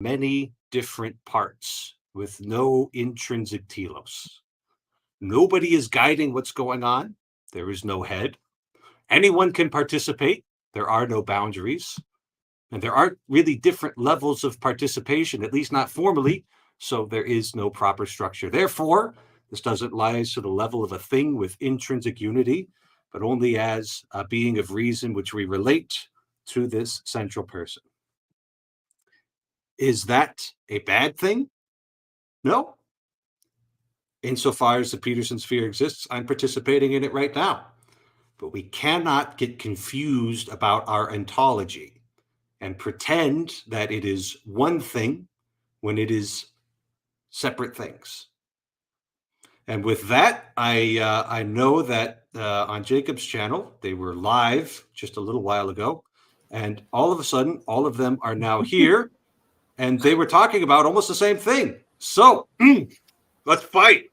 many different parts with no intrinsic telos. Nobody is guiding what's going on. There is no head. Anyone can participate. There are no boundaries. And there aren't really different levels of participation, at least not formally. So there is no proper structure. Therefore, this doesn't rise to the level of a thing with intrinsic unity, but only as a being of reason which we relate to this central person. Is that a bad thing? No. Insofar as the Peterson sphere exists, I'm participating in it right now. But we cannot get confused about our ontology and pretend that it is one thing when it is separate things. And with that, I know that on Jacob's channel, they were live just a little while ago. And all of a sudden, all of them are now here. And they were talking about almost the same thing. So let's fight.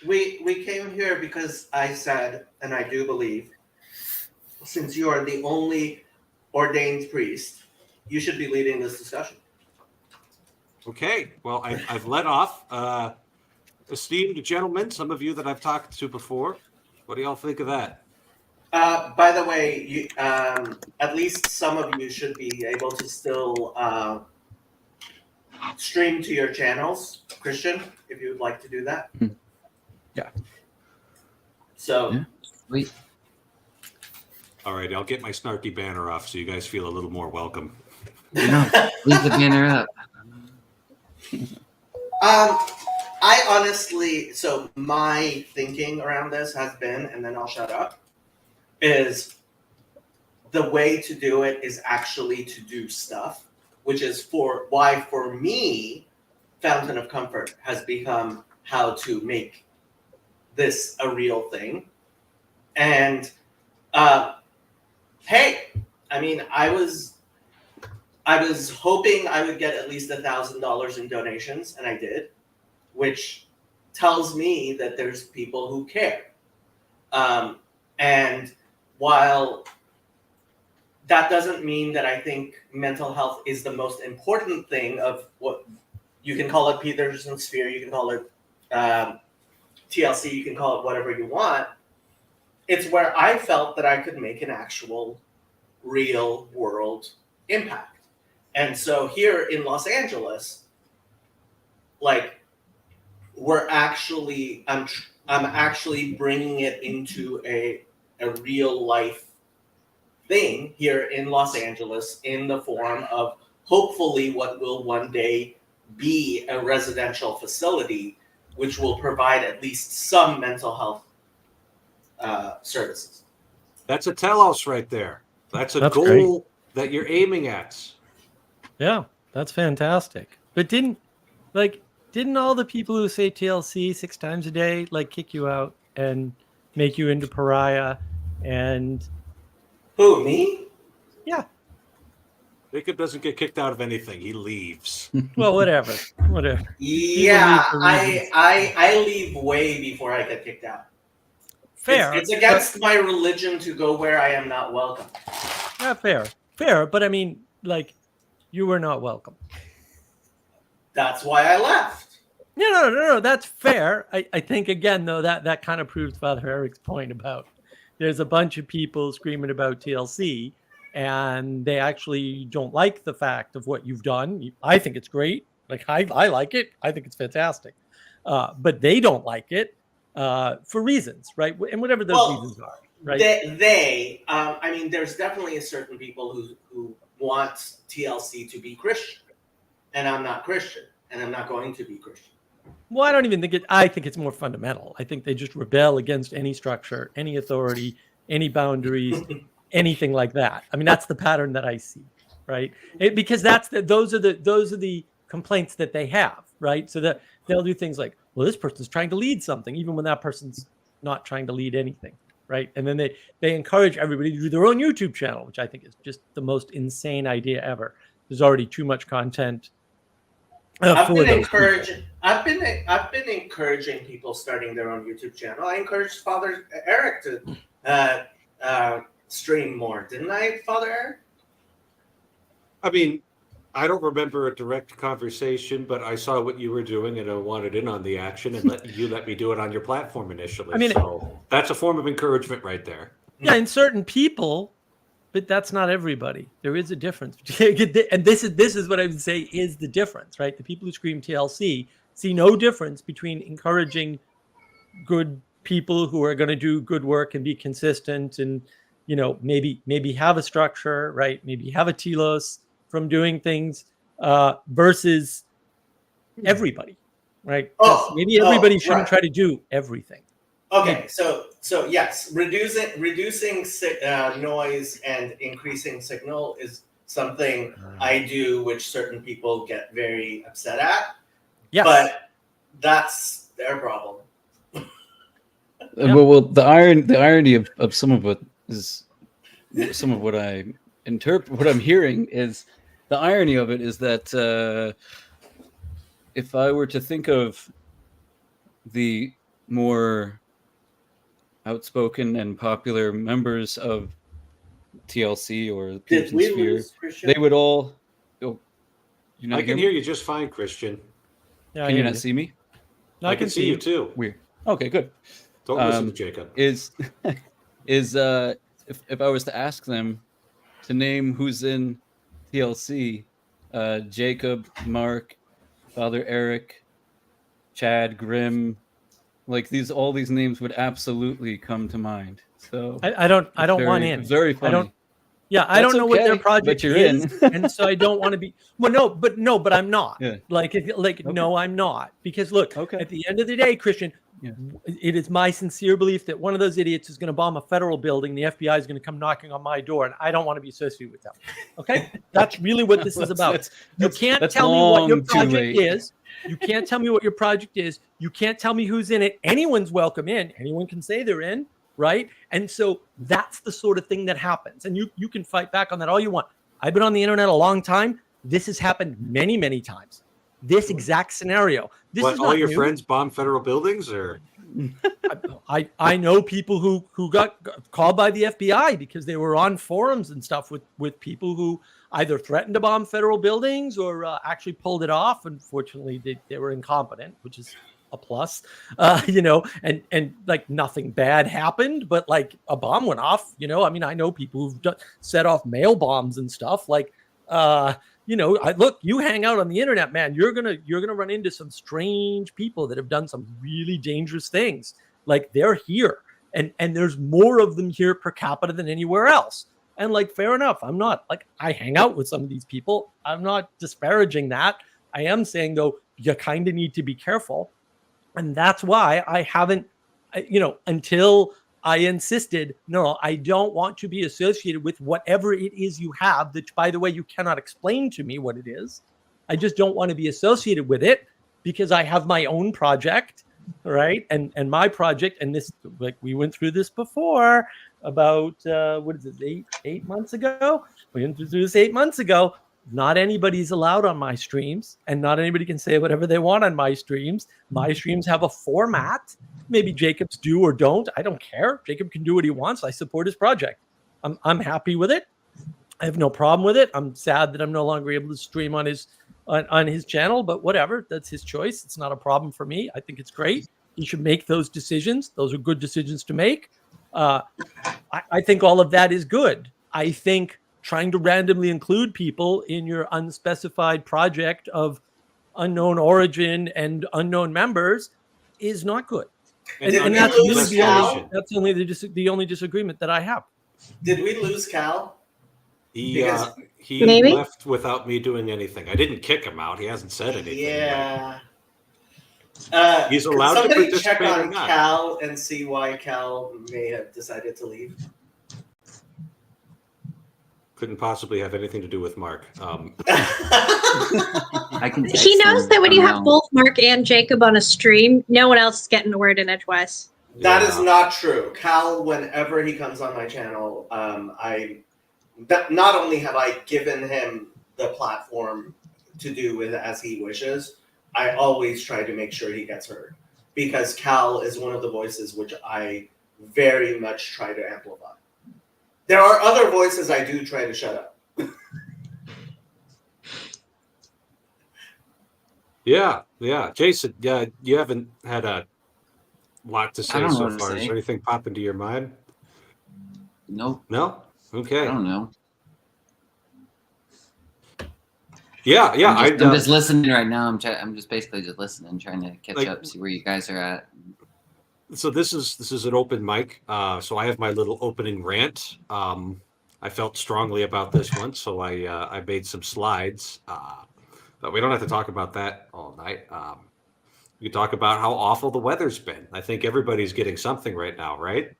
We came here because I said, and I do believe, since you are the only ordained priest, you should be leading this discussion. Okay. Well, I've let off. Esteemed gentlemen, some of you that I've talked to before, what do y'all think of that? By the way, you, at least some of you should be able to still stream to your channels, Christian, if you would like to do that. Yeah. So, Yeah. Sweet. All right, I'll get my snarky banner off so you guys feel a little more welcome. No, leave the banner up. I honestly, so my thinking around this has been, and then I'll shut up, is the way to do it is actually to do stuff, which is why for me, Fountain of Comfort has become how to make this a real thing. And hey, I mean, I was hoping I would get at least $1,000 in donations, and I did, which tells me that there's people who care. And while that doesn't mean that I think mental health is the most important thing of what you can call it Peterson sphere, you can call it TLC, you can call it whatever you want. It's where I felt that I could make an actual real world impact. And so here in Los Angeles, like, we're actually, I'm actually bringing it into a real life thing here in Los Angeles in the form of hopefully what will one day be a residential facility, which will provide at least some mental health services. That's a telos right there. That's a goal great. that you're aiming at. Yeah, that's fantastic. But didn't all the people who say TLC 6 times a day kick you out and make you into pariah? And Who, me? yeah, Jacob doesn't get kicked out of anything. He leaves. well, whatever. Yeah, for reasons. I leave way before I get kicked out. Fair. It's against my religion to go where I am not welcome. Yeah, fair. But I mean, you were not welcome. That's why I left. No. That's fair. I think again though that kind of proves Father Eric's point about there's a bunch of people screaming about TLC, and they actually don't like the fact of what you've done. I think it's great. I like it. I think it's fantastic. But they don't like it for reasons, right? And whatever those reasons are, right? I mean, there's definitely a certain people who want TLC to be Christian, and I'm not Christian, and I'm not going to be Christian. Well, I don't even think I think it's more fundamental. I think they just rebel against any structure, any authority, any boundaries, anything like that. I mean, that's the pattern that I see, right? Because those are the complaints that they have, right? So that they'll do things like, well, this person's trying to lead something, even when that person's not trying to lead anything, right? And then they encourage everybody to do their own YouTube channel, which I think is just the most insane idea ever. There's already too much content. I've been encouraging people starting their own YouTube channel. I encouraged Father Eric to stream more, didn't I, Father Eric? I mean, I don't remember a direct conversation, but I saw what you were doing and I wanted in on the action and let me do it on your platform initially. I mean- so that's a form of encouragement right there. Yeah, in certain people, but that's not everybody. There is a difference. And this is what I would say is the difference, right? The people who scream TLC see no difference between encouraging good people who are going to do good work and be consistent and, you know, maybe have a structure, right? Maybe have a telos from doing things versus everybody, right? 'Cause maybe everybody shouldn't right. try to do everything. Okay, so yes, reducing noise and increasing signal is something I do, which certain people get very upset at. Yes. But that's their problem. Well, the irony of some of what I interpret, what I'm hearing is the irony of it is that if I were to think of the more outspoken and popular members of TLC or the Did Putin we sphere, lose Christian? they would all. Oh, you not I can me? hear you just fine, Christian. Yeah, I Can you hear not see me? No, I can see you too. Weird. Okay, good. Don't listen to Jacob. Is if I was to ask them to name who's in TLC, Jacob, Mark, Father Eric, Chad, Grimm, like all these names would absolutely come to mind. So I don't want in. Very funny. I don't know what their okay, project but you're is, in. and so I don't want to be. Well, but I'm not. Yeah. No, I'm not. Because look, Okay. at the end of the day, Christian, Yeah. it is my sincere belief that one of those idiots is going to bomb a federal building. The FBI is going to come knocking on my door, and I don't want to be associated with them. Okay, that's really what this is about. You can't tell me what your long too project late. is. You can't tell me what your project is. You can't tell me who's in it. Anyone's welcome in. Anyone can say they're in. Right. And so that's the sort of thing that happens. And you can fight back on that all you want. I've been on the internet a long time. This has happened many, many times. This exact scenario. This What, is all not your new. friends bomb federal buildings, or I know people who got called by the FBI because they were on forums and stuff with people who either threatened to bomb federal buildings or actually pulled it off. Unfortunately, they were incompetent, which is a plus, and like nothing bad happened, but like a bomb went off, I mean, I know people who've set off mail bombs and stuff like, look, you hang out on the internet, man, you're going to run into some strange people that have done some really dangerous things. Like they're here and there's more of them here per capita than anywhere else. And like, fair enough. I'm not like, I hang out with some of these people. I'm not disparaging that. I am saying though, you kind of need to be careful. And that's why I haven't, until I insisted, no, I don't want to be associated with whatever it is you have that, by the way, you cannot explain to me what it is. I just don't want to be associated with it because I have my own project, right? And my project, and this, like we went through this before about, what is it, eight months ago? We went through this 8 months ago. Not anybody's allowed on my streams, and not anybody can say whatever they want on my streams. My streams have a format. Maybe Jacob's do or don't. I don't care. Jacob can do what he wants. I support his project. I'm happy with it. I have no problem with it. I'm sad that I'm no longer able to stream on his channel, but whatever. That's his choice. It's not a problem for me. I think it's great. He should make those decisions. Those are good decisions to make. I think all of that is good. I think trying to randomly include people in your unspecified project of unknown origin and unknown members is not good. And that's really that's only the only disagreement that I have. Did we lose Cal? he Maybe. left without me doing anything. I didn't kick him out. He hasn't said anything. Yeah. He's allowed to somebody check participate or on not. Cal and see why Cal may have decided to leave. Couldn't possibly have anything to do with Mark. I can. He text knows him that when you somehow. have both Mark and Jacob on a stream, no one else is getting a word in edgewise. That is Yeah. not true. Cal, whenever he comes on my channel, not only have I given him the platform to do with as he wishes, I always try to make sure he gets heard. Because Cal is one of the voices which I very much try to amplify. There are other voices I do try to shut up. Yeah, yeah. Jason, yeah, you haven't had a lot to I say don't know so what to far. Is say. there anything pop into your mind? Nope. No? I Okay. don't know. Yeah, yeah. I'm just listening right now. I'm just basically just listening, trying to catch Like- up, see where you guys are at. So this is an open mic. So I have my little opening rant. I felt strongly about this one, so I made some slides. But we don't have to talk about that all night. We can talk about how awful the weather's been. I think everybody's getting something right now, right?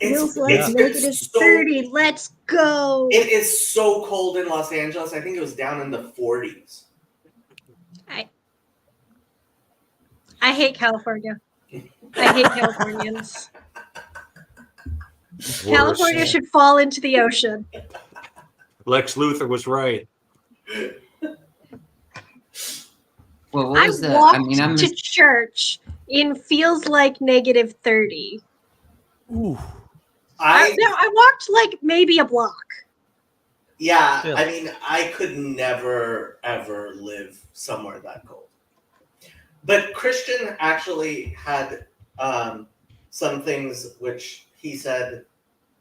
Feels It's like been negative so 30. Let's go. it is so cold in Los Angeles. I think it was down in the 40s. I hate California. I hate Californians. California Worse. should fall into the ocean. Lex Luthor was right. Well, what I was that? walked I mean, I'm to church in feels like negative 30. Ooh. I walked like maybe a block. Yeah, Still. I mean, I could never ever live somewhere that cold. But Christian actually had some things which he said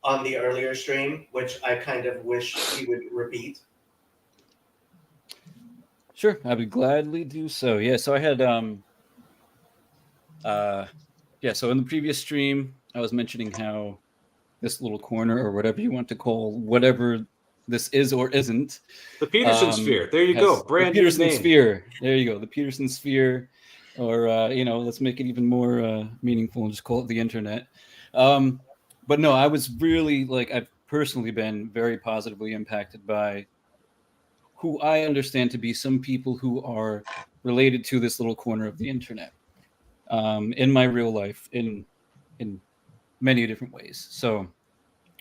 on the earlier stream, which I kind of wish he would repeat. Sure, I would gladly do so. Yeah, so I had so in the previous stream I was mentioning how this little corner, or whatever you want to call whatever this is or isn't, The Peterson Sphere. There you has go. the Brand new Peterson name. Sphere. There you go. The Peterson Sphere, or let's make it even more meaningful and just call it the internet. But no, I was really I've personally been very positively impacted by who I understand to be some people who are related to this little corner of the internet in my real life in many different ways. So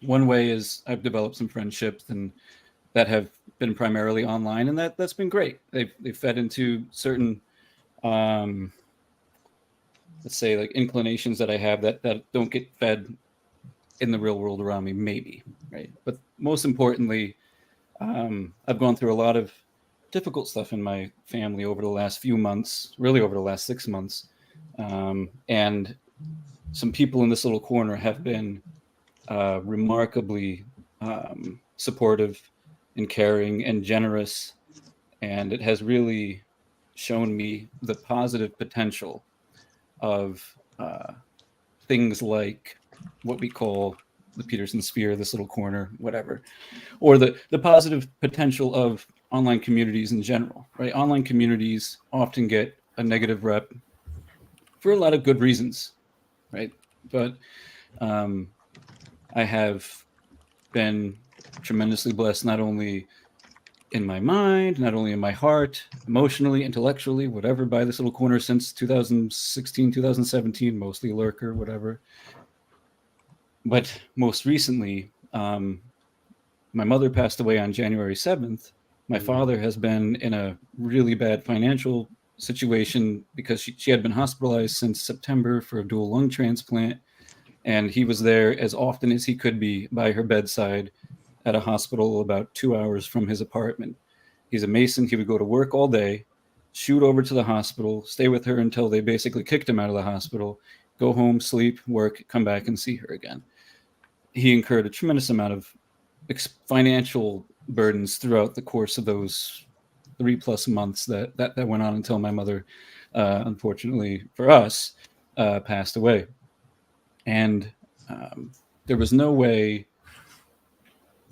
one way is I've developed some friendships and that have been primarily online, and that's been great. They've fed into certain let's say inclinations that I have that don't get fed in the real world around me, maybe, right? But most importantly, I've gone through a lot of difficult stuff in my family over the last few months, really over the last 6 months. And some people in this little corner have been remarkably supportive and caring and generous. And it has really shown me the positive potential of things like what we call the Peterson Sphere, this little corner, whatever, or the positive potential of online communities in general, right? Online communities often get a negative rep for a lot of good reasons, right? But I have been tremendously blessed, not only in my mind, not only in my heart, emotionally, intellectually, whatever, by this little corner since 2016, 2017, mostly lurker, whatever. But most recently, my mother passed away on January 7th. My father has been in a really bad financial situation because she had been hospitalized since September for a dual lung transplant. And he was there as often as he could be by her bedside at a hospital about 2 hours from his apartment. He's a Mason. He would go to work all day, shoot over to the hospital, stay with her until they basically kicked him out of the hospital, go home, sleep, work, come back and see her again. He incurred a tremendous amount of financial burdens throughout the course of those 3+ months that went on until my mother, unfortunately for us, passed away. And there was no way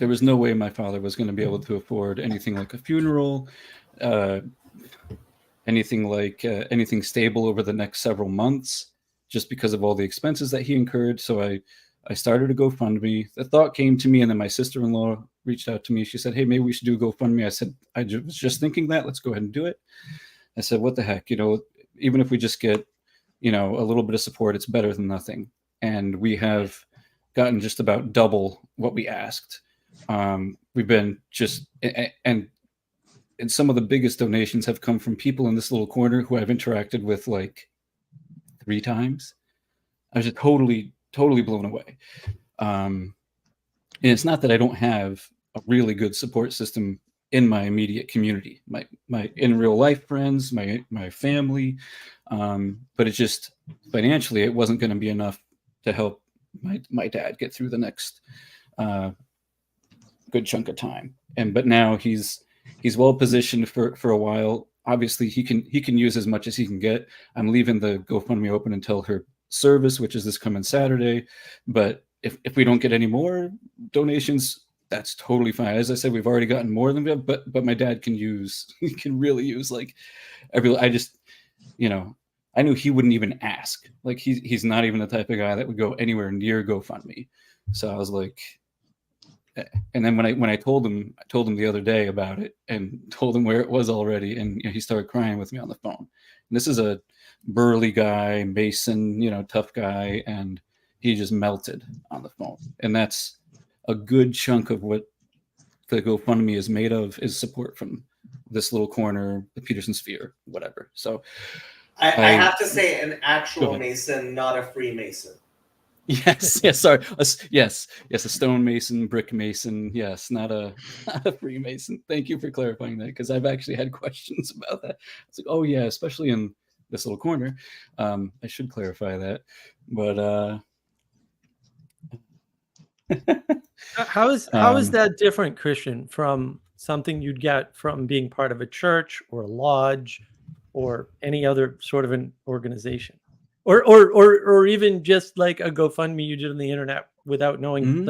my father was going to be able to afford anything like a funeral, anything stable over the next several months, just because of all the expenses that he incurred. So I started a GoFundMe. The thought came to me, and then my sister-in-law reached out to me. She said, "Hey, maybe we should do a GoFundMe." I said, "I was just thinking that. Let's go ahead and do it." I said, "What the heck? Even if we just get, a little bit of support, it's better than nothing." And we have gotten just about double what we asked. We've been and some of the biggest donations have come from people in this little corner who I've interacted with 3 times. I was just totally blown away. And it's not that I don't have a really good support system in my immediate community, my in real life friends, my family, but it just financially it wasn't going to be enough to help my dad get through the next good chunk of time. But now he's well positioned for a while. Obviously, he can use as much as he can get. I'm leaving the GoFundMe open until her service, which is this coming Saturday. But if we don't get any more donations, that's totally fine. As I said, we've already gotten more than that, but my dad can really use like I just, I knew he wouldn't even ask. Like he's not even the type of guy that would go anywhere near GoFundMe. So I was like, and then when I told him the other day about it and told him where it was already, and he started crying with me on the phone. And this is a burly guy, Mason, tough guy, and he just melted on the phone. And that's a good chunk of what the GoFundMe is made of, is support from this little corner, the Peterson Sphere, whatever. So I have to say, an actual Mason, not a Freemason. Yes, sorry. Yes, a stonemason, brick mason. Yes, not a Freemason. Thank you for clarifying that, because I've actually had questions about that. It's like, oh yeah, especially in this little corner. I should clarify that, but how is that different, Christian, from something you'd get from being part of a church or a lodge or any other sort of an organization? Or even just like a GoFundMe you did on the internet without knowing,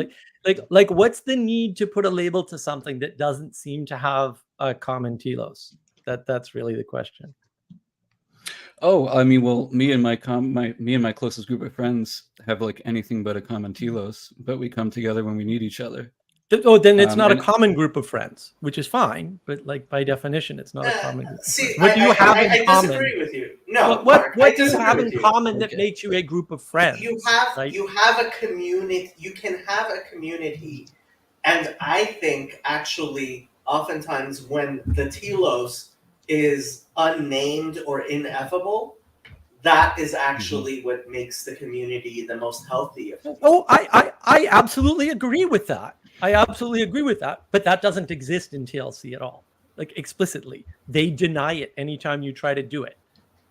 like what's the need to put a label to something that doesn't seem to have a common telos? That's really the question. Oh, I mean, well, me and my closest group of friends have like anything but a common telos, but we come together when we need each other. Oh, then it's not a common group of friends, which is fine. But like by definition, it's not a common group. See, what do you have in common? I disagree with you. No, what do you have in common that makes you a group of friends? You have a community. You can have a community, and I think actually, oftentimes when the telos is unnamed or ineffable, that is actually what makes the community the most healthy. Oh, I absolutely agree with that. But that doesn't exist in TLC at all. Like explicitly, they deny it anytime you try to do it.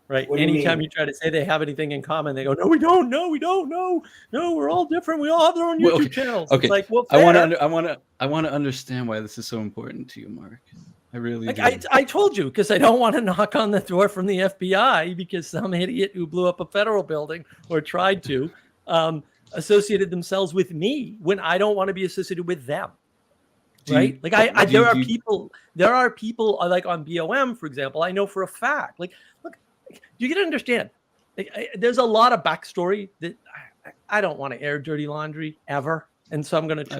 Right? Anytime you try to say they have anything in common, they go, "No, we don't. No, we don't. No, we're all different. We all have their own YouTube channels." Okay. It's like, well, I want to understand why this is so important to you, Mark. I really do. I told you, because I don't want to knock on the door from the FBI because some idiot who blew up a federal building or tried to associated themselves with me when I don't want to be associated with them. Right? There are people like on BOM, for example, I know for a fact. Like, look, you got to understand. There's a lot of backstory that I don't want to air dirty laundry ever. And so I'm going to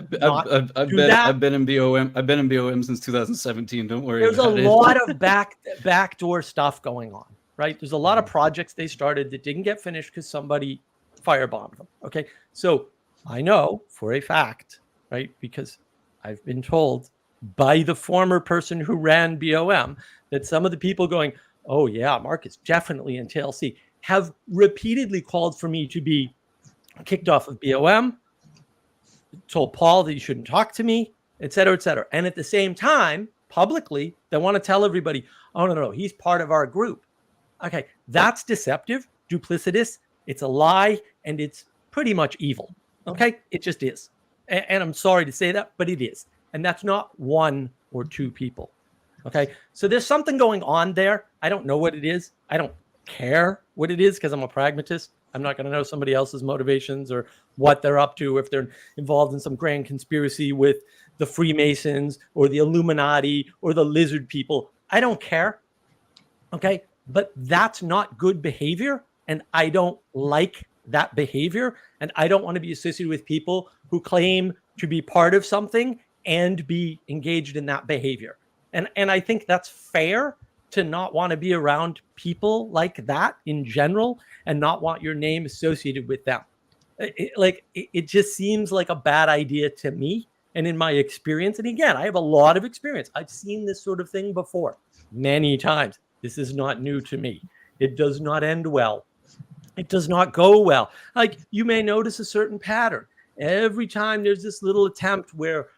I've been in BOM. I've been in BOM since 2017. Don't worry. There's a lot of backdoor stuff going on, right? There's a lot of projects they started that didn't get finished because somebody firebombed them. Okay, so I know for a fact, right? Because I've been told by the former person who ran BOM that some of the people going, "Oh yeah, Mark is definitely in TLC," have repeatedly called for me to be kicked off of BOM. Told Paul that you shouldn't talk to me, et cetera, et cetera. And at the same time, publicly, they want to tell everybody, "Oh, no, he's part of our group." Okay, that's deceptive, duplicitous. It's a lie, and it's pretty much evil. Okay, it just is. And I'm sorry to say that, but it is. And that's not one or two people. Okay, so there's something going on there. I don't know what it is. I don't care what it is because I'm a pragmatist. I'm not going to know somebody else's motivations or what they're up to, if they're involved in some grand conspiracy with the Freemasons or the Illuminati or the lizard people. I don't care. Okay, but that's not good behavior. And I don't like that behavior. And I don't want to be associated with people who claim to be part of something and be engaged in that behavior. And I think that's fair to not want to be around people like that in general and not want your name associated with them. It just seems like a bad idea to me. And in my experience, and again, I have a lot of experience. I've seen this sort of thing before many times. This is not new to me. It does not end well. It does not go well. Like, you may notice a certain pattern. Every time there's this little attempt where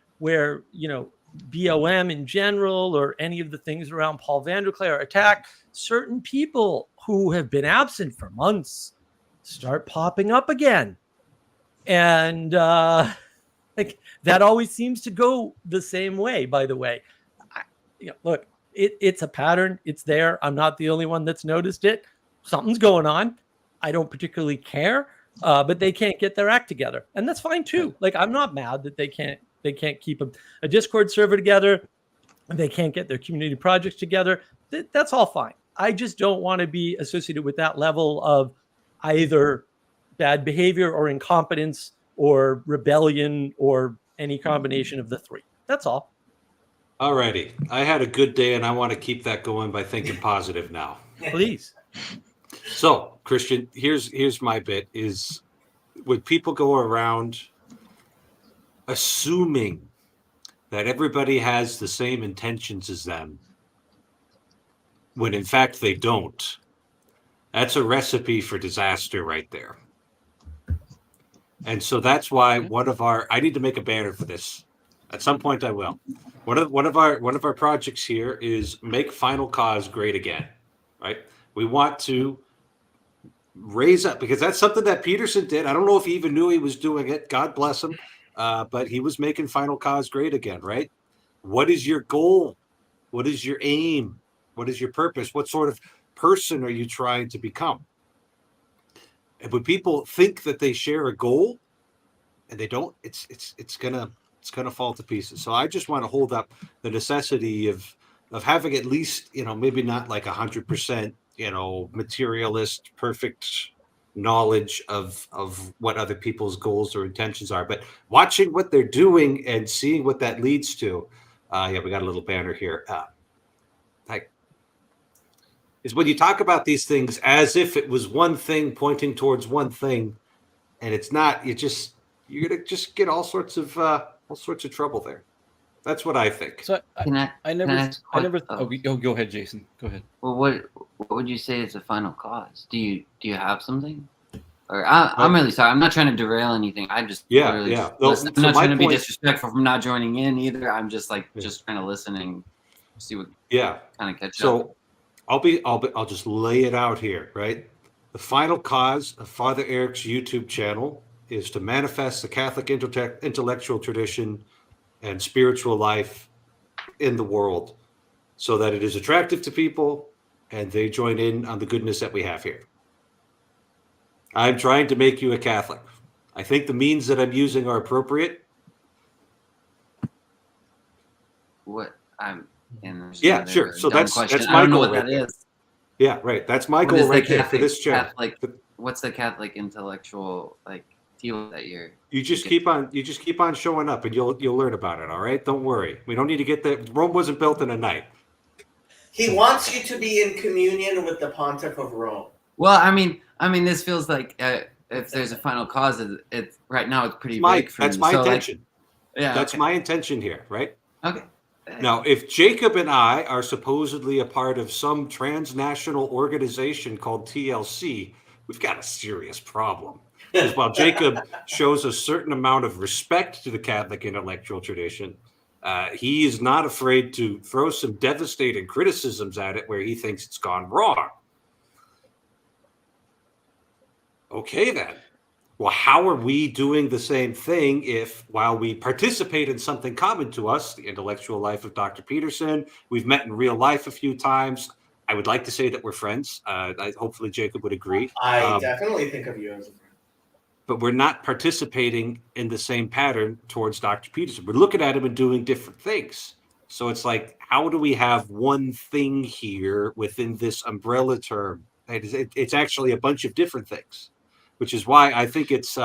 BOM in general or any of the things around Paul Vanderklare attack, certain people who have been absent for months start popping up again. And like that always seems to go the same way, by the way. Look, it's a pattern. It's there. I'm not the only one that's noticed it. Something's going on. I don't particularly care, but they can't get their act together. And that's fine too. Like, I'm not mad that they can't keep a Discord server together. They can't get their community projects together. That's all fine. I just don't want to be associated with that level of either bad behavior or incompetence or rebellion or any combination of the three. That's all. Alrighty. I had a good day and I want to keep that going by thinking positive now. Please. So, Christian, here's my bit is when people go around assuming that everybody has the same intentions as them, when in fact they don't, that's a recipe for disaster right there. And so that's why I need to make a banner for this. At some point I will. One of our projects here is make Final Cause great again, right? We want to raise up, because that's something that Peterson did. I don't know if he even knew he was doing it. God bless him. But he was making Final Cause great again, right? What is your goal? What is your aim? What is your purpose? What sort of person are you trying to become? And when people think that they share a goal and they don't, it's gonna fall to pieces. So I just want to hold up the necessity of having at least, maybe not like 100%, materialist, perfect knowledge of what other people's goals or intentions are, but watching what they're doing and seeing what that leads to. We got a little banner here. Is when you talk about these things as if it was one thing pointing towards one thing, and it's not. You're gonna just get all sorts of trouble there. That's what I think. So I never. Go ahead, Jason. Go ahead. Well, what would you say is the final cause? Do you have something? Or I'm really sorry. I'm not trying to derail anything. I'm just literally just listening. I'm not trying to be disrespectful from not joining in either. I'm just just trying to listen and see what kind of catch up. So I'll just lay it out here, right? The final cause of Father Eric's YouTube channel is to manifest the Catholic intellectual tradition and spiritual life in the world so that it is attractive to people and they join in on the goodness that we have here. I'm trying to make you a Catholic. I think the means that I'm using are appropriate. What I'm in. Yeah, sure. So that's my goal. I don't know what that is. Yeah, right. That's my goal right there for this channel. What's the Catholic intellectual deal that you're? You just keep on showing up, and you'll learn about it. All right, don't worry. We don't need to get that. Rome wasn't built in a night. He wants you to be in communion with the Pontiff of Rome. Well, I mean, this feels like if there's a final cause, it's right now it's pretty big for That's me. my So, intention. That's my intention here, right? Okay. Now, if Jacob and I are supposedly a part of some transnational organization called TLC, we've got a serious problem. Because while Jacob shows a certain amount of respect to the Catholic intellectual tradition, he is not afraid to throw some devastating criticisms at it where he thinks it's gone wrong. Okay, then. Well, how are we doing the same thing if, while we participate in something common to us, the intellectual life of Dr. Peterson, we've met in real life a few times? I would like to say that we're friends. Hopefully Jacob would agree. I definitely think of you as a friend. But we're not participating in the same pattern towards Dr. Peterson. We're looking at him and doing different things. So it's like, how do we have one thing here within this umbrella term? It's actually a bunch of different things. Which is why I think it's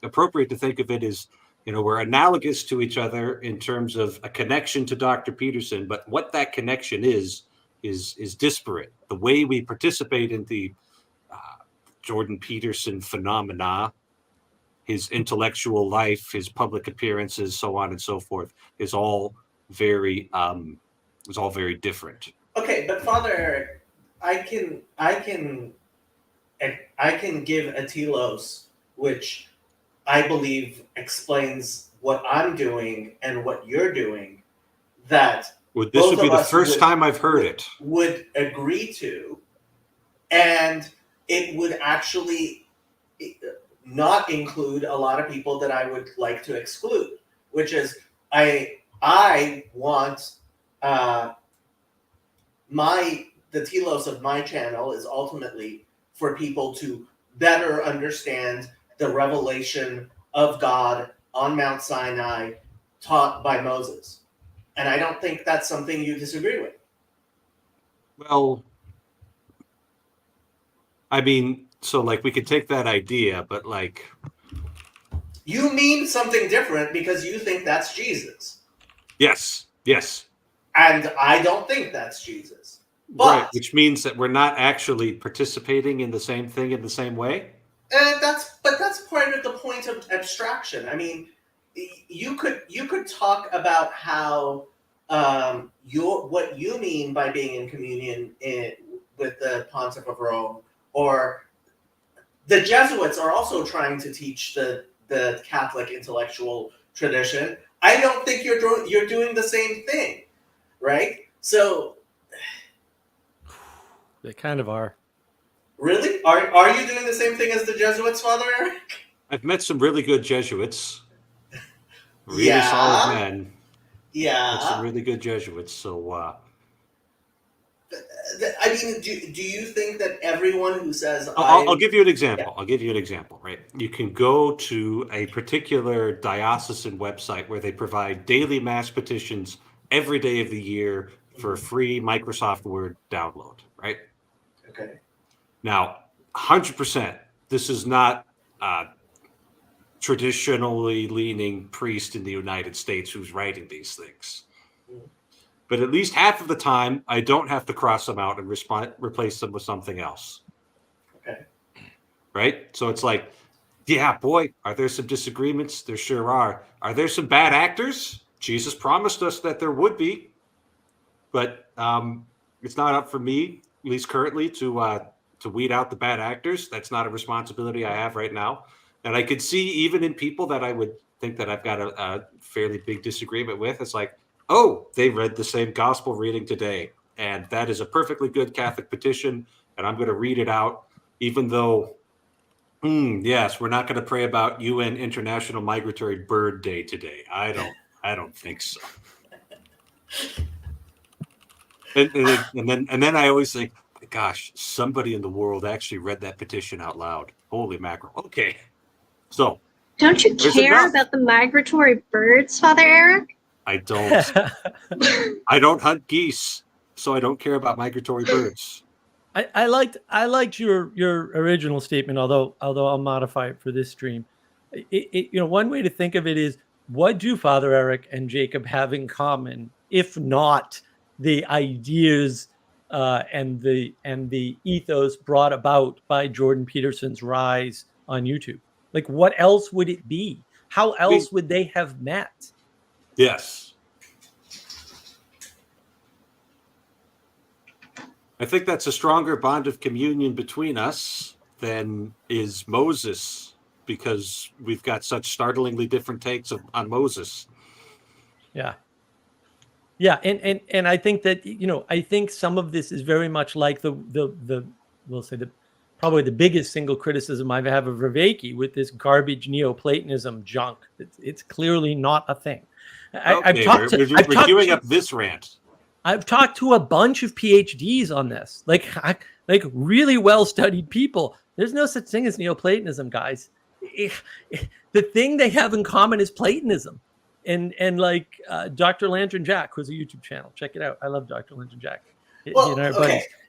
appropriate to think of it as, we're analogous to each other in terms of a connection to Dr. Peterson, but what that connection is disparate. The way we participate in the Jordan Peterson phenomena, his intellectual life, his public appearances, so on and so forth, is all very different. Okay, but Father Eric, I can give a telos, which I believe explains what I'm doing and what you're doing, that This both would be of the us first time I've heard it. would agree to, and it would actually not include a lot of people that I would like to exclude, which is I want the telos of my channel is ultimately for people to better understand the revelation of God on Mount Sinai taught by Moses. And I don't think that's something you disagree with. Well, I mean, so like we could take that idea, but like you mean something different because you think that's Jesus. Yes. And I don't think that's Jesus. But, right, which means that we're not actually participating in the same thing in the same way. That's part of the point of abstraction. I mean, you could talk about how what you mean by being in communion with the Pontiff of Rome, or the Jesuits are also trying to teach the Catholic intellectual tradition. I don't think you're doing the same thing, right? So they kind of are. Really? Are you doing the same thing as the Jesuits, Father Eric? I've met some really good Jesuits. Really solid men. Yeah. Met some really good Jesuits. So, I mean, do you think that everyone who says I'll give you an example. Yeah. I'll give you an example, right? You can go to a particular diocesan website where they provide daily mass petitions every day of the year for a free Microsoft Word download, right? Okay. Now, 100%, this is not a traditionally leaning priest in the United States who's writing these things. But at least half of the time, I don't have to cross them out and replace them with something else. Okay. Right? So it's like, yeah, boy, are there some disagreements? There sure are. Are there some bad actors? Jesus promised us that there would be. But it's not up for me, at least currently, to weed out the bad actors. That's not a responsibility I have right now. And I could see even in people that I would think that I've got a fairly big disagreement with, it's like, oh, they read the same gospel reading today. And that is a perfectly good Catholic petition. And I'm going to read it out, even though, yes, we're not going to pray about UN International Migratory Bird Day today. I don't think so. And then I always think, gosh, somebody in the world actually read that petition out loud. Holy mackerel. Okay. So. Don't you care about the migratory birds, Father Eric? I don't. I don't hunt geese, so I don't care about migratory birds. I liked your original statement, although I'll modify it for this stream. One way to think of it is, what do Father Eric and Jacob have in common, if not the ideas and the ethos brought about by Jordan Peterson's rise on YouTube? Like, what else would it be? How else would they have met? Yes. I think that's a stronger bond of communion between us than is Moses, because we've got such startlingly different takes on Moses. Yeah. Yeah, and I think that, I think some of this is very much like the we'll say probably the biggest single criticism I have of Vervaeke with this garbage Neoplatonism junk. It's clearly not a thing. Okay, we're queuing up this rant. I've talked to a bunch of PhDs on this, like really well-studied people. There's no such thing as Neoplatonism, guys. The thing they have in common is Platonism. And like Dr. Lantern Jack, who's a YouTube channel. Check it out. I love Dr. Lantern Jack.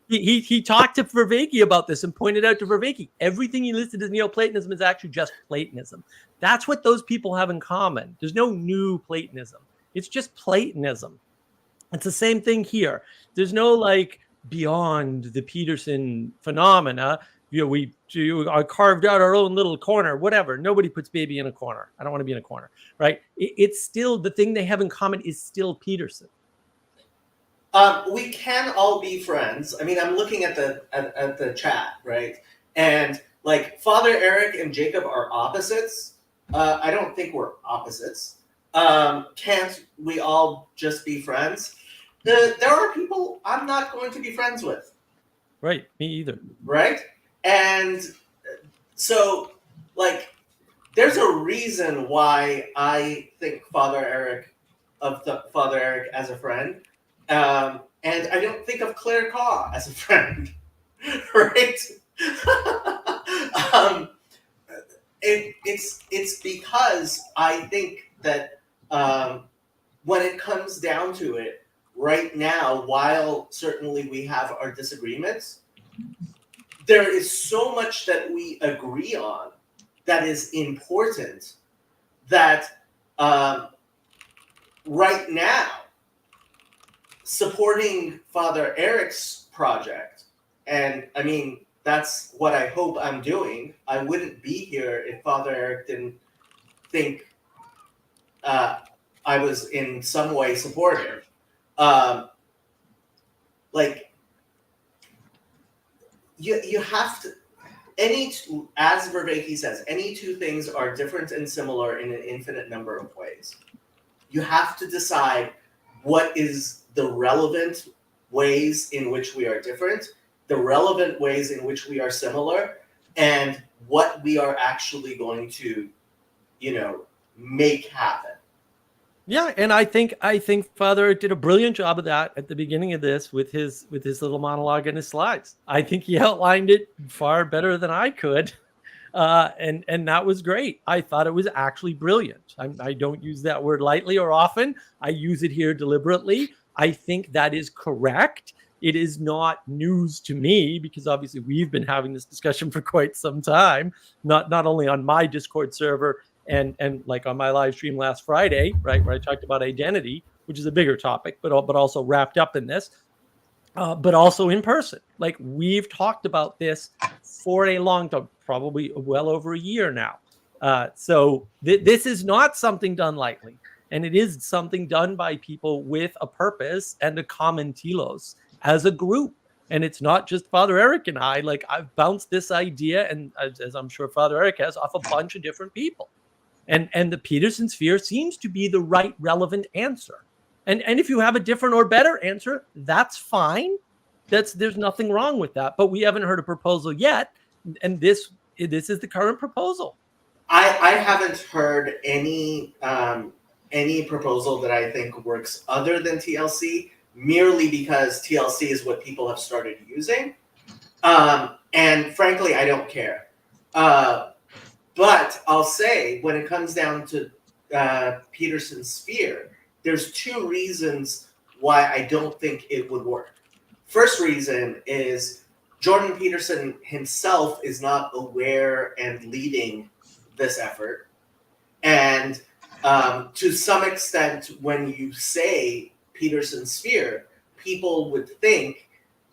He talked to Vervaeke about this and pointed out to Vervaeke, everything he listed as Neoplatonism is actually just Platonism. That's what those people have in common. There's no new Platonism. It's just Platonism. It's the same thing here. There's no like beyond the Peterson phenomena. We carved out our own little corner, whatever. Nobody puts baby in a corner. I don't want to be in a corner, right? It's still the thing they have in common is still Peterson. We can all be friends. I mean, I'm looking at the chat, right? And like Father Eric and Jacob are opposites. I don't think we're opposites. can't we all just be friends? There are people I'm not going to be friends with. Right. Me either. Right? And so, like, there's a reason why I think Father Eric as a friend, and I don't think of Claire Carr as a friend, right? It's because I think that when it comes down to it, right now, while certainly we have our disagreements, there is so much that we agree on that is important that right now, supporting Father Eric's project, and I mean, that's what I hope I'm doing. I wouldn't be here if Father Eric didn't think I was in some way supportive. Like, you have to, as Vervaeke says, any two things are different and similar in an infinite number of ways. You have to decide what is the relevant ways in which we are different, the relevant ways in which we are similar, and what we are actually going to, make happen. Yeah, and I think Father Eric did a brilliant job of that at the beginning of this with his little monologue and his slides. I think he outlined it far better than I could, and that was great. I thought it was actually brilliant. I don't use that word lightly or often. I use it here deliberately. I think that is correct. It is not news to me because obviously we've been having this discussion for quite some time, not only on my Discord server and like on my live stream last Friday, right, where I talked about identity, which is a bigger topic, but also wrapped up in this, but also in person. Like, we've talked about this for a long time, probably well over a year now. So this is not something done lightly, and it is something done by people with a purpose and a common telos as a group. And it's not just Father Eric and I. Like, I've bounced this idea, and as I'm sure Father Eric has, off a bunch of different people. And the Peterson sphere seems to be the right relevant answer. And if you have a different or better answer, that's fine. There's nothing wrong with that. But we haven't heard a proposal yet. And this is the current proposal. I haven't heard any proposal that I think works other than TLC, merely because TLC is what people have started using. And frankly, I don't care. But I'll say, when it comes down to Peterson's sphere, there's two reasons why I don't think it would work. First reason is Jordan Peterson himself is not aware and leading this effort. And to some extent, when you say Peterson's sphere, people would think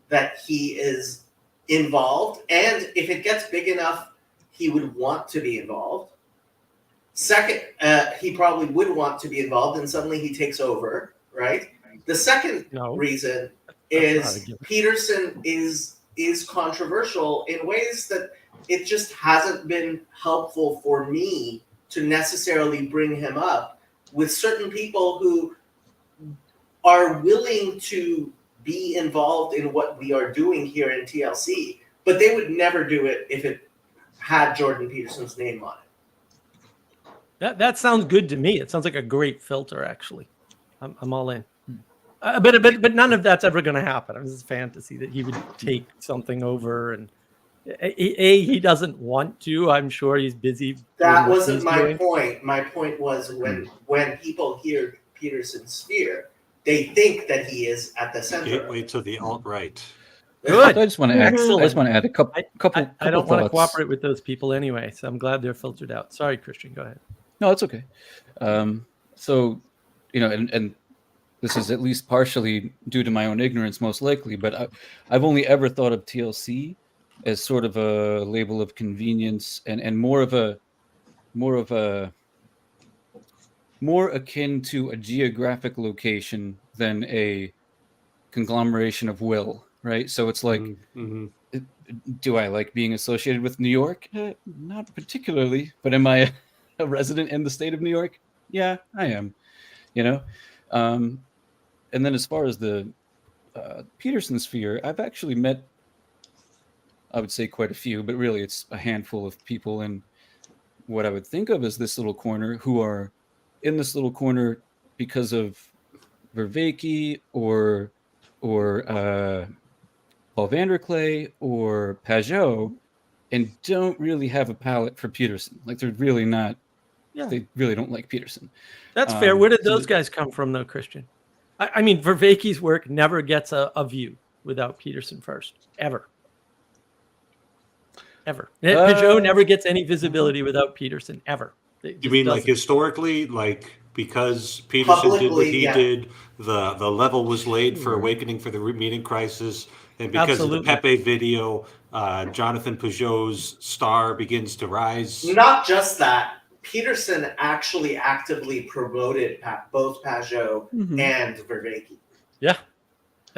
that he is involved. And if it gets big enough, he would want to be involved. Second, he probably would want to be involved, and suddenly he takes over, right? The second reason is Peterson is controversial in ways that it just hasn't been helpful for me to necessarily bring him up with certain people who are willing to be involved in what we are doing here in TLC, but they would never do it if it had Jordan Peterson's name on it. That sounds good to me. It sounds like a great filter, actually. I'm all in. But none of that's ever going to happen. I mean, this is fantasy that he would take something over, and he doesn't want to. I'm sure he's busy. That wasn't my point. My point was when people hear Peterson's sphere, they think that he is at the center. Gateway to the alt-right. Good. I just want to add a couple. I don't want to cooperate with those people anyway, so I'm glad they're filtered out. Sorry, Christian, go ahead. No, it's okay. So, and this is at least partially due to my own ignorance, most likely, but I've only ever thought of TLC as sort of a label of convenience and more akin to a geographic location than a conglomeration of will. Right. So it's like, do I like being associated with New York? Not particularly, but am I a resident in the state of New York? Yeah, I am. You know, and then as far as the Peterson sphere, I've actually met, I would say, quite a few, but really it's a handful of people in what I would think of as this little corner who are in this little corner because of Vervaeke or Paul Vanderklay or Pajot, and don't really have a palate for Peterson. Like they're really not. Yeah. They really don't like Peterson. That's fair. Where did those guys come from, though, Christian? I mean, Vervaeke's work never gets a view without Peterson first, ever. Pajot never gets any visibility without Peterson, ever. You mean like historically, like because Peterson did what he did, the level was laid for Awakening for the Meaning Crisis, and because of the Pepe video, Jonathan Pajot's star begins to rise. Not just that. Peterson actually actively promoted both Pajot and Vervaeke. Yeah,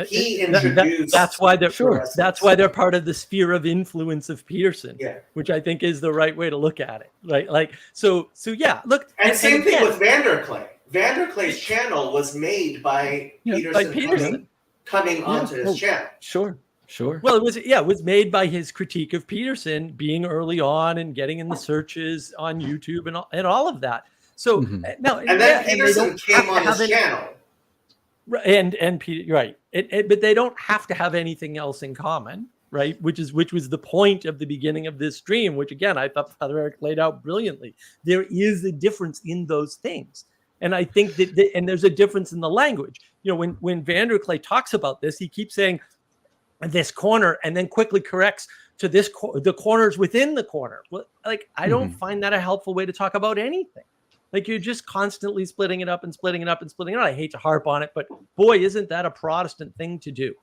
he introduced. That's why they're That's why they're part of the sphere of influence of Peterson. Yeah, which I think is the right way to look at it. Right, like so yeah. Look, and same thing with Vanderklay. Vanderklay's channel was made by Peterson coming onto his channel. Sure. Well, it was made by his critique of Peterson being early on and getting in the searches on YouTube and all of that. So now, and then Peterson came on his channel. And Peter, right? But they don't have to have anything else in common, right? Which was the point of the beginning of this stream. Which again, I thought Father Eric laid out brilliantly. There is a difference in those things, and I think that and there's a difference in the language. You know, when Vanderklay talks about this, he keeps saying this corner and then quickly corrects to this the corners within the corner. Well, like I don't find that a helpful way to talk about anything. Like you're just constantly splitting it up and splitting it up and splitting it up. I hate to harp on it, but boy, isn't that a Protestant thing to do?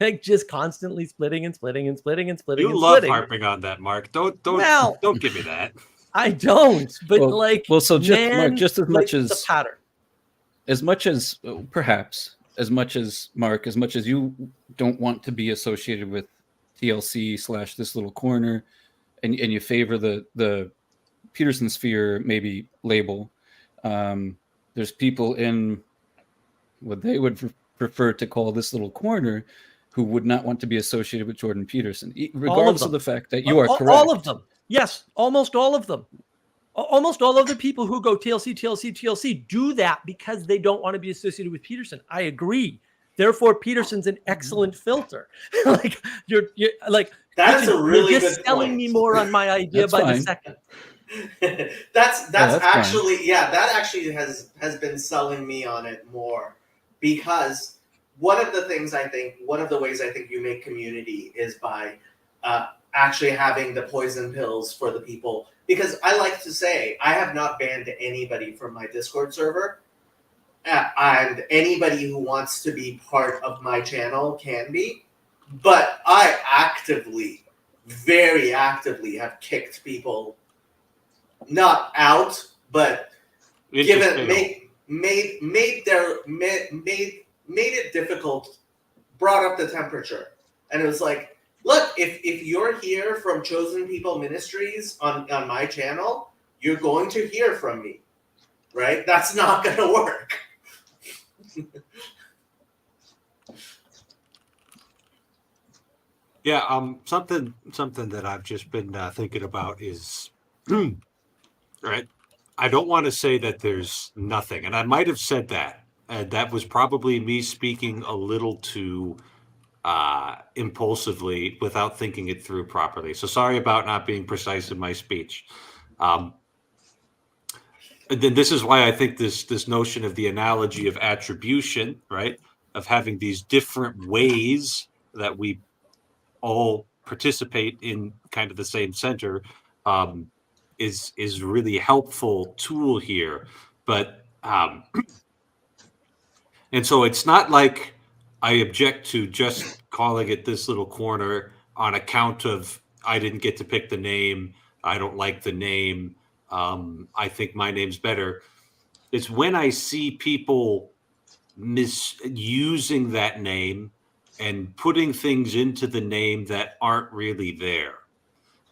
Like just constantly splitting and splitting and splitting and splitting. You love harping on that, Mark. Don't give me that. I don't. But so Mark, just as much as the pattern, as much as perhaps. As much as Mark, as much as you don't want to be associated with TLC / this little corner, and you favor the Peterson sphere maybe label, there's people in what they would prefer to call this little corner who would not want to be associated with Jordan Peterson, regardless of the fact that you are correct. All of them. Yes, almost all of them. Almost all of the people who go TLC do that because they don't want to be associated with Peterson. I agree. Therefore, Peterson's an excellent filter. Like you're like that is a really you're good just selling point. me more on my idea by the second. that's actually that actually has been selling me on it more, because one of the ways I think you make community is by actually having the poison pills for the people. Because I like to say, I have not banned anybody from my Discord server, and anybody who wants to be part of my channel can be, but I very actively have kicked people, not out, but made it difficult, brought up the temperature, and it was like, look, if you're here from Chosen People Ministries on my channel, you're going to hear from me, right? That's not going to work. Yeah, something that I've just been thinking about is, right? I don't want to say that there's nothing, and I might have said that, and that was probably me speaking a little too impulsively without thinking it through properly. So sorry about not being precise in my speech. And then this is why I think this notion of the analogy of attribution, right, of having these different ways that we all participate in kind of the same center, is really helpful tool here. But and so it's not like I object to just calling it this little corner on account of I didn't get to pick the name. I don't like the name. I think my name's better. It's when I see people misusing that name and putting things into the name that aren't really there.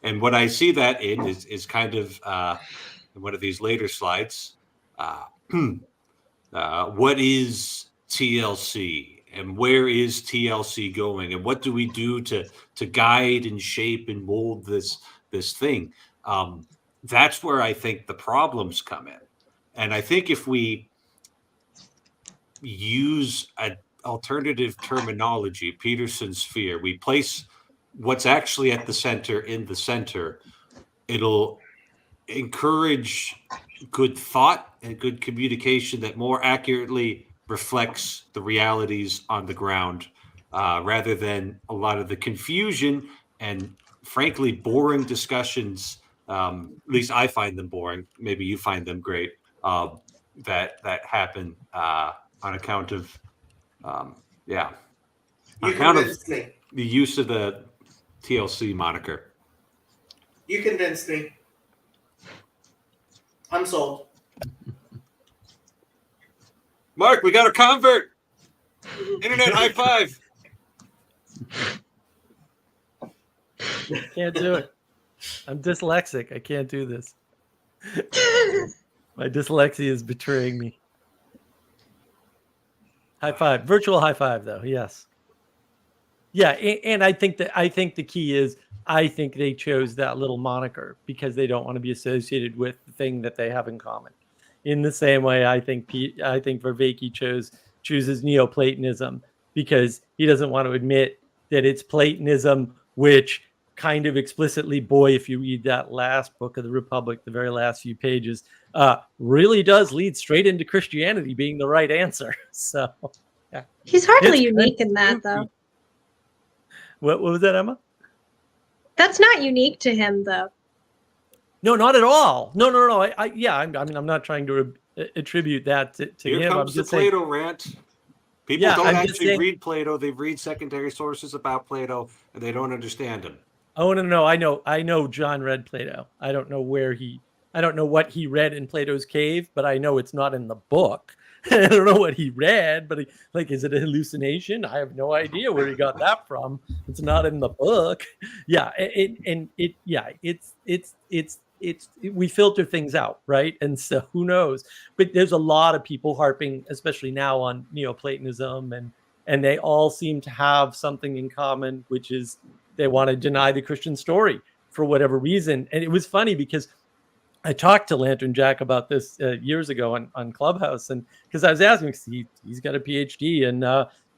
And what I see that in is kind of in one of these later slides. what is TLC and where is TLC going and what do we do to guide and shape and mold this thing? That's where I think the problems come in. And I think if we use an alternative terminology, Peterson sphere, we place what's actually at the center in the center, it'll encourage good thought and good communication that more accurately reflects the realities on the ground, rather than a lot of the confusion and frankly boring discussions. At least I find them boring. Maybe you find them great. That happen on account of on account of the use of the TLC moniker. You convinced me. I'm sold. Mark, we got a convert. Internet high five. Can't do it. I'm dyslexic. I can't do this. My dyslexia is betraying me. High five. Virtual high five, though. Yes. Yeah, and I think the key is I think they chose that little moniker because they don't want to be associated with the thing that they have in common. In the same way, I think Vervaeke chooses Neoplatonism because he doesn't want to admit that it's Platonism, which kind of explicitly, boy, if you read that last book of the Republic, the very last few pages, really does lead straight into Christianity being the right answer. So, yeah. He's hardly unique in that, though. What was that, Emma? That's not unique to him, though. No, not at all. No. I'm not trying to attribute that to Here him. comes the Plato rant. People don't actually read Plato. They read secondary sources about Plato, and they don't understand him. Oh, no. I know John read Plato. I don't know what he read in Plato's cave, but I know it's not in the book. I don't know what he read, but is it a hallucination? I have no idea where he got that from. It's not in the book. Yeah, we filter things out, right? And so who knows? But there's a lot of people harping, especially now, on Neoplatonism, and they all seem to have something in common, which is they want to deny the Christian story for whatever reason. And it was funny because I talked to Lantern Jack about this years ago on Clubhouse, and because I was asking him, he's got a PhD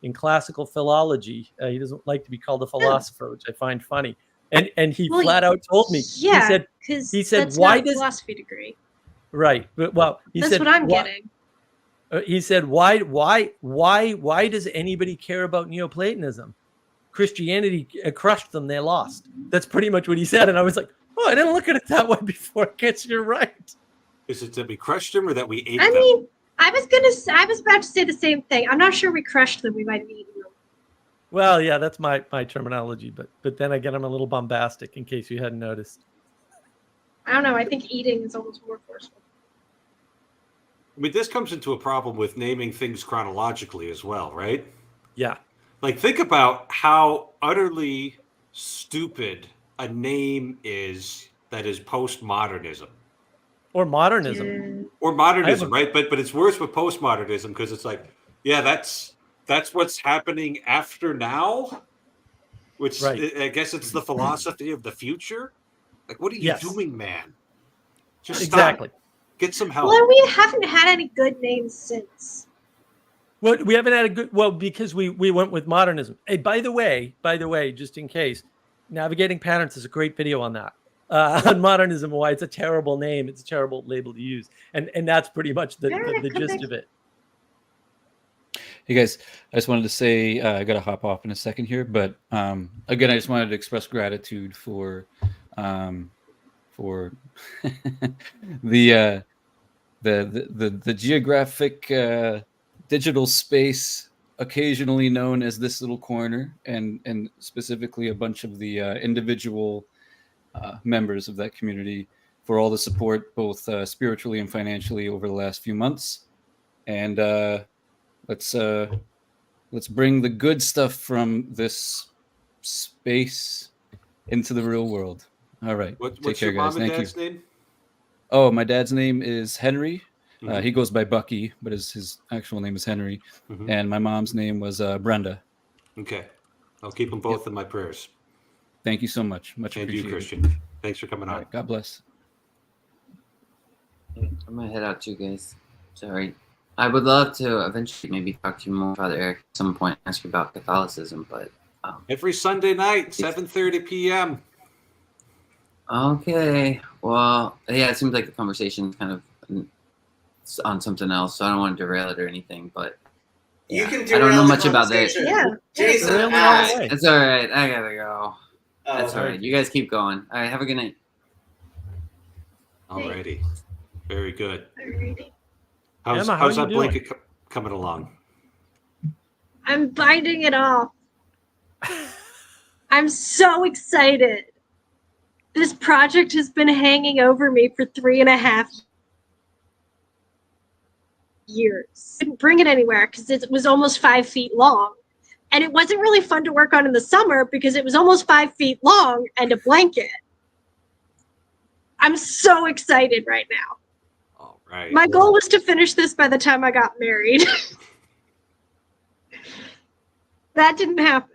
in classical philology. He doesn't like to be called a philosopher, which I find funny. And he flat out told me, yeah, he said, that's why not a philosophy degree? Right, but well, that's what I'm getting. He said, why does anybody care about Neoplatonism? Christianity crushed them; they lost. That's pretty much what he said, and I was like, oh, I didn't look at it that way before. I guess you're right. Is it that we crushed them or that we ate them? I mean, I was about to say the same thing. I'm not sure we crushed them. We might have eaten them. Well, yeah, that's my terminology, but then again, I'm a little bombastic in case you hadn't noticed. I don't know. I think eating is almost more forceful. I mean, this comes into a problem with naming things chronologically as well, right? Yeah. Like, think about how utterly stupid a name is that is postmodernism. Or modernism. Or modernism, right? But it's worse with postmodernism because it's like, yeah, that's what's happening after now, which right. I guess it's the philosophy of the future. Like, what are you doing, man? Just exactly. Stop. Get some help. Well, we haven't had any good names since. Well, we haven't had a good, because we went with modernism. Hey, by the way, just in case, Navigating Patterns is a great video on that. On modernism, why it's a terrible name, it's a terrible label to use. And that's pretty much the gist of it. Hey guys, I just wanted to say I got to hop off in a second here, but again, I just wanted to express gratitude for the geographic digital space, occasionally known as this little corner, and specifically a bunch of the individual members of that community for all the support, both spiritually and financially, over the last few months. And let's bring the good stuff from this space into the real world. All right. What's your mom and dad's name? Oh, my dad's name is Henry. He goes by Bucky, but his actual name is Henry. And my mom's name was Brenda. Okay. I'll keep them both in my prayers. Thank you so much. Much And appreciated. you, Christian. Thanks for coming on. Right, God bless. I'm gonna head out too, guys. Sorry. I would love to eventually maybe talk to you more, Father Eric, at some point, ask you about Catholicism, but Every Sunday night, 7:30 p.m. okay. Well, yeah, it seems like the conversation's kind of on something else, so I don't want to derail it or anything, but You can I don't know derail the much about that. conversation. Yeah. Jason Derail it all asked. the way. It's all right. I gotta go. That's Oh, all right. You guys keep going. All right. Have a good night. Alrighty. Very good. Alrighty. How's Emma, how are that you doing? blanket coming along? I'm binding it off. I'm so excited. This project has been hanging over me for 3.5 years. Didn't bring it anywhere because it was almost 5 feet long. And it wasn't really fun to work on in the summer because it was almost 5 feet long and a blanket. I'm so excited right now. All right. My goal was to finish this by the time I got married. That didn't happen.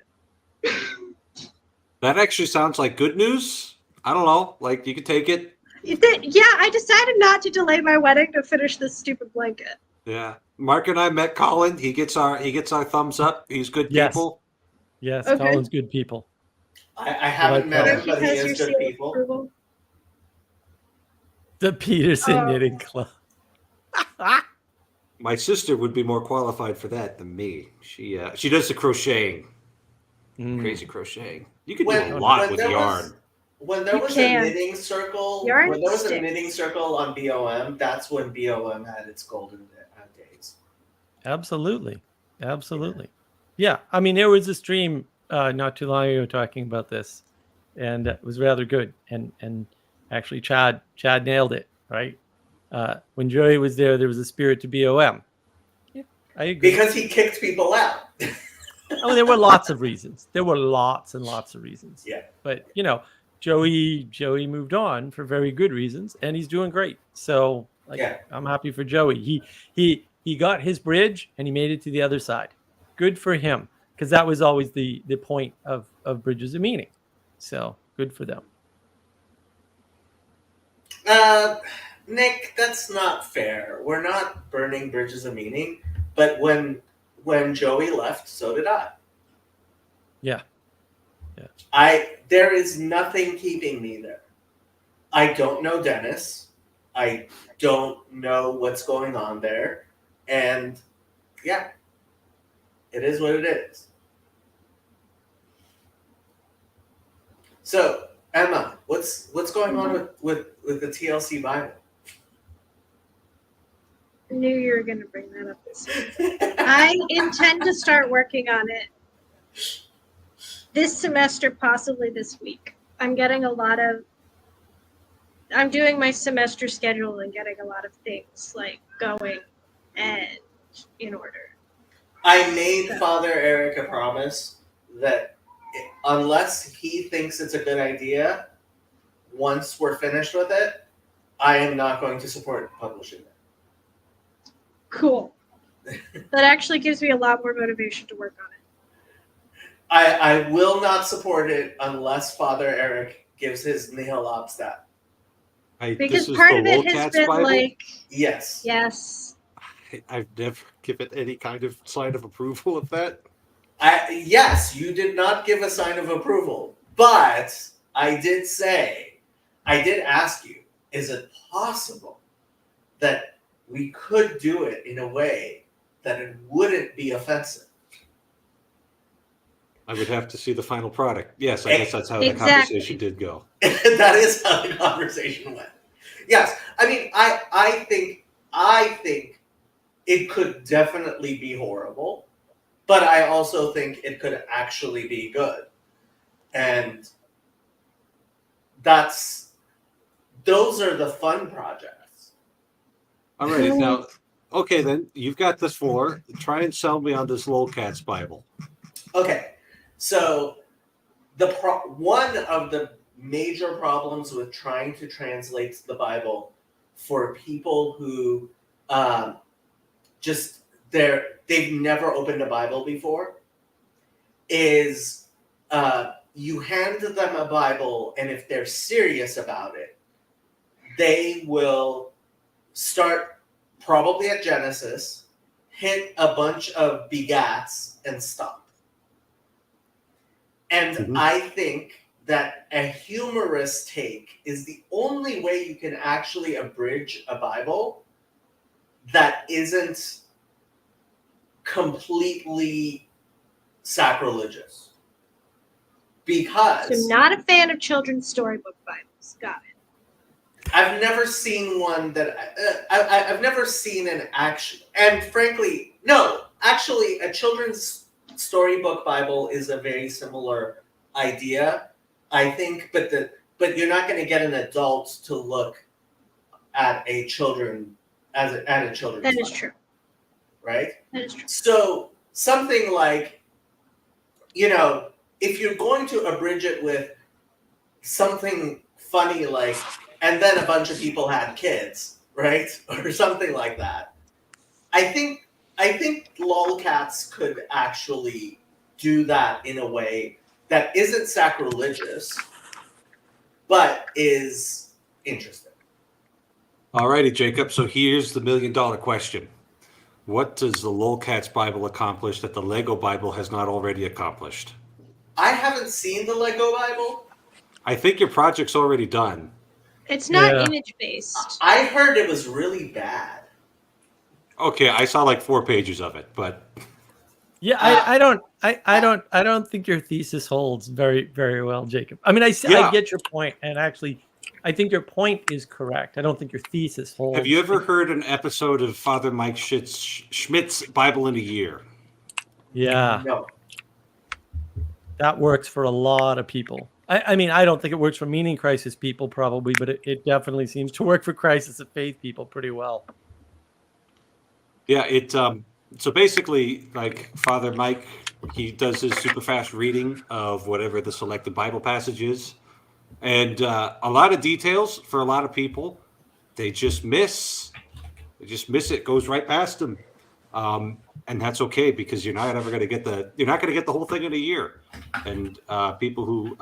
That actually sounds like good news. I don't know. Like, you could take it. Yeah, I decided not to delay my wedding to finish this stupid blanket. Yeah. Mark and I met Colin. He gets our thumbs up. He's good Yes. people. Yes, Okay. Colin's good people. I haven't met him, He but he has your is good seal of people. approval. The Peterson Oh. Knitting Club. My sister would be more qualified for that than me. She does the crocheting. Mm. Crazy crocheting. You could When- do a lot when with there yarn. When there You was can. a knitting circle, Yarn when there was a sticks. knitting circle on BOM, that's when BOM had its golden days. Absolutely. Absolutely. Yeah. I mean, there was a stream not too long ago talking about this, and it was rather good. And actually, Chad nailed it, right? When Joey was there was a spirit to BOM. Yeah, I agree. Because he kicked people out. Oh, there were lots of reasons. There were lots and lots of reasons. Yeah. But Joey moved on for very good reasons, and he's doing great. So I'm happy for Joey. He got his bridge and he made it to the other side. Good for him, because that was always the point of Bridges of Meaning. So good for them. Nick, that's not fair. We're not burning bridges of meaning, but when Joey left, so did I. Yeah. There is nothing keeping me there. I don't know Dennis. I don't know what's going on there. And yeah, it is what it is. So, Emma, what's going on with the TLC Bible? I knew you were going to bring that up this week. I intend to start working on it this semester, possibly this week. I'm doing my semester schedule and getting a lot of things going and in order. I made Father Eric a promise that unless he thinks it's a good idea, once we're finished with it, I am not going to support publishing it. Cool. That actually gives me a lot more motivation to work on it. I will not support it unless Father Eric gives his nihil obstat. Because part of it has been Bible? Yes. Yes. I've never given any kind of sign of approval of that. Yes, you did not give a sign of approval, but I did ask you, is it possible that we could do it in a way that it wouldn't be offensive? I would have to see the final product. Yes, I guess that's how the conversation did go. That is how the conversation went. Yes, I mean, I think it could definitely be horrible, but I also think it could actually be good, and those are the fun projects. All right, now, okay, then you've got this floor. Try and sell me on this Lolcats Bible. Okay, so one of the major problems with trying to translate the Bible for people who just they've never opened a Bible before, is you hand them a Bible, and if they're serious about it, they will start probably at Genesis, hit a bunch of begats, and stop. And I think that a humorous take is the only way you can actually abridge a Bible that isn't completely sacrilegious. Because So not a fan of children's storybook Bibles. Got it. I've never seen one that I've never seen an action, and frankly, no, actually, a children's storybook Bible is a very similar idea, I think. But you're not going to get an adult to look at a children's That is Bible, true. right? That is true. So something like, if you're going to abridge it with something funny like, and then a bunch of people had kids, right? Or something like that. I think lolcats could actually do that in a way that isn't sacrilegious, but is interesting. All righty, Jacob. So here's the $1 million question. What does the Lolcats Bible accomplish that the Lego Bible has not already accomplished? I haven't seen the Lego Bible. I think your project's already done. It's not image-based. I heard it was really bad. Okay, I saw like 4 pages of it, but Yeah, I don't think your thesis holds very, very well, Jacob. I mean, I get your point, and actually, I think your point is correct. I don't think your thesis holds. have you ever heard an episode of Father Mike Schmidt's Bible in a Year? Yeah, No. that works for a lot of people. I mean, I don't think it works for meaning crisis people probably, but it definitely seems to work for crisis of faith people pretty well. Yeah, so basically, like Father Mike, he does his super fast reading of whatever the selected Bible passage is. And a lot of details for a lot of people, they just miss. They just miss it, goes right past them. And that's okay, because you're not going to get the whole thing in a year. And people who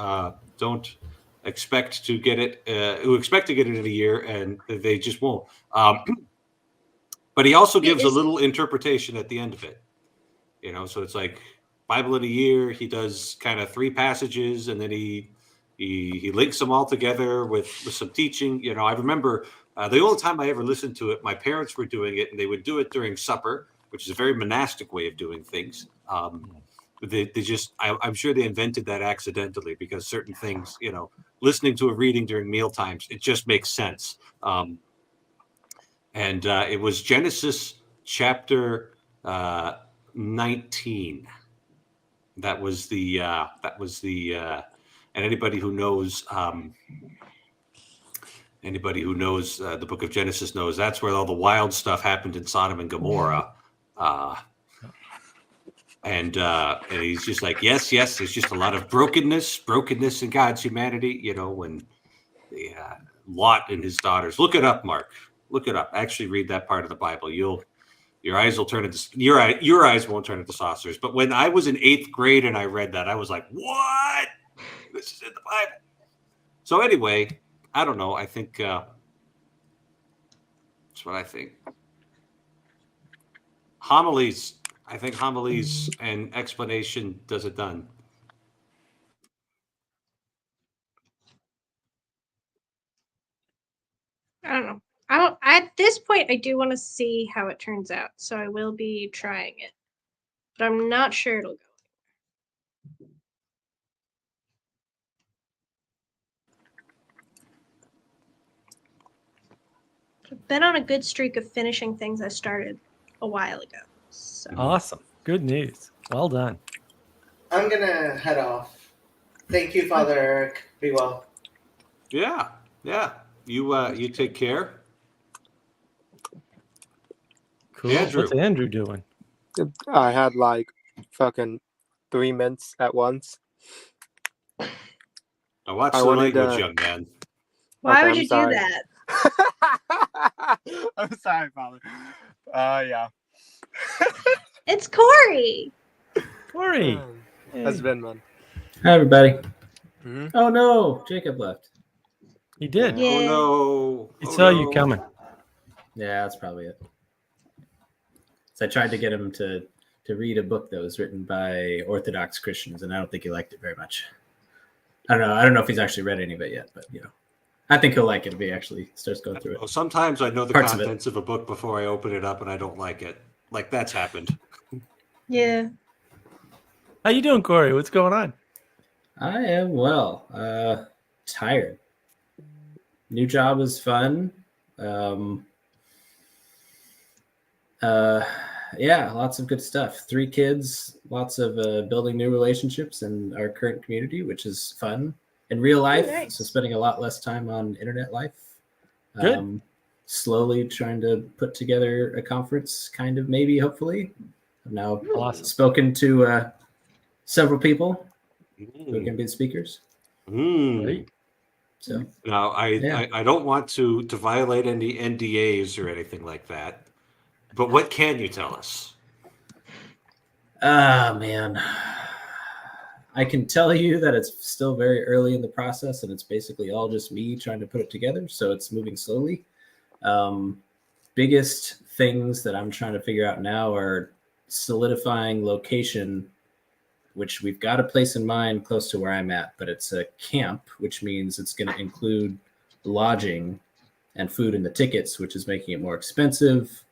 don't expect to get it, who expect to get it in a year, and they just won't. But he also gives a little interpretation at the end of it. So it's like Bible in a year. He does kind of 3 passages, and then he links them all together with some teaching. I remember the only time I ever listened to it, my parents were doing it, and they would do it during supper, which is a very monastic way of doing things. I'm sure they invented that accidentally, because certain things, listening to a reading during meal times, it just makes sense. And it was Genesis chapter 19. That was the and anybody who knows the book of Genesis knows that's where all the wild stuff happened in Sodom and Gomorrah. And he's just like, yes, there's just a lot of brokenness in God's humanity, when Lot and his daughters. Look it up, Mark. Look it up. Actually read that part of the Bible. Your eyes will turn into your eyes won't turn into saucers. But when I was in 8th grade and I read that, I was like, what? This is in the Bible. So anyway, I don't know. I think that's what I think. Homilies and explanation does it done. I don't know. At this point, I do want to see how it turns out, so I will be trying it, but I'm not sure it'll go. I've been on a good streak of finishing things I started a while ago. So. Awesome. Good news. Well done. I'm gonna head off. Thank you, Father Eric. Be well. Yeah. You take care. Cool. Andrew. What's Andrew doing? I had like fucking 3 mints at once. I watched the language, young man. Why Okay, would I'm you sorry. do that? I'm sorry, Father. Yeah. It's Corey. Corey. That's been man. Hi, everybody. Mhm. Oh no, Jacob left. He did. Yeah. Oh no! He Oh, saw you no. coming. Yeah, that's probably it. So I tried to get him to read a book that was written by Orthodox Christians, and I don't think he liked it very much. I don't know if he's actually read any of it yet, but I think he'll like it if he actually starts going through it. Well, sometimes I know the Parts of it. contents of a book before I open it up, and I don't like it. Like that's happened. Yeah. How you doing, Corey? What's going on? I am well. Tired. New job is fun. Yeah, lots of good stuff. 3 kids, lots of building new relationships in our current community, which is fun in real life. nice. So spending a lot less time on internet life. Good. Slowly trying to put together a conference, kind of, maybe, hopefully. I've now Awesome. spoken to several people who Mm. can be the speakers. Mm. Right. So Now, Yeah. I don't want to violate any NDAs or anything like that, but what can you tell us? man, I can tell you that it's still very early in the process, and it's basically all just me trying to put it together. So it's moving slowly. Biggest things that I'm trying to figure out now are solidifying location, which we've got a place in mind close to where I'm at, but it's a camp, which means it's going to include lodging and food in the tickets, which is making it more expensive.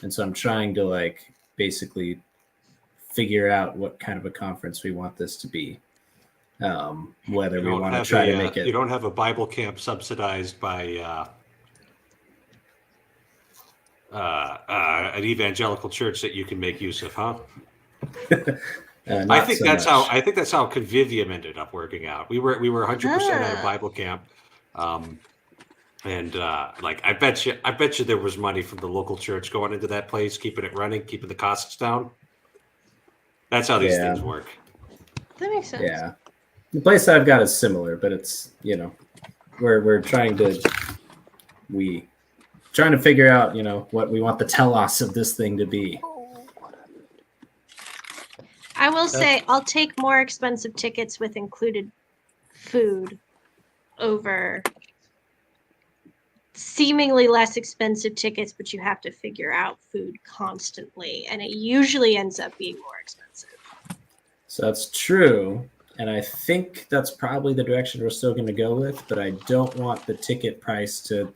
And so I'm trying to basically figure out what kind of a conference we want this to be. Whether we want to try to make it. You don't have a Bible camp subsidized by an evangelical church that you can make use of, huh? I think that's how Convivium ended up working out. We were 100% at a Bible camp, and I bet you there was money from the local church going into that place, keeping it running, keeping the costs down. That's how these things work. That makes sense. Yeah, the place I've got is similar, but it's we're trying to figure out what we want the telos of this thing to be. I will say I'll take more expensive tickets with included food over seemingly less expensive tickets, but you have to figure out food constantly, and it usually ends up being more expensive. So that's true, and I think that's probably the direction we're still going to go with, but I don't want the ticket price to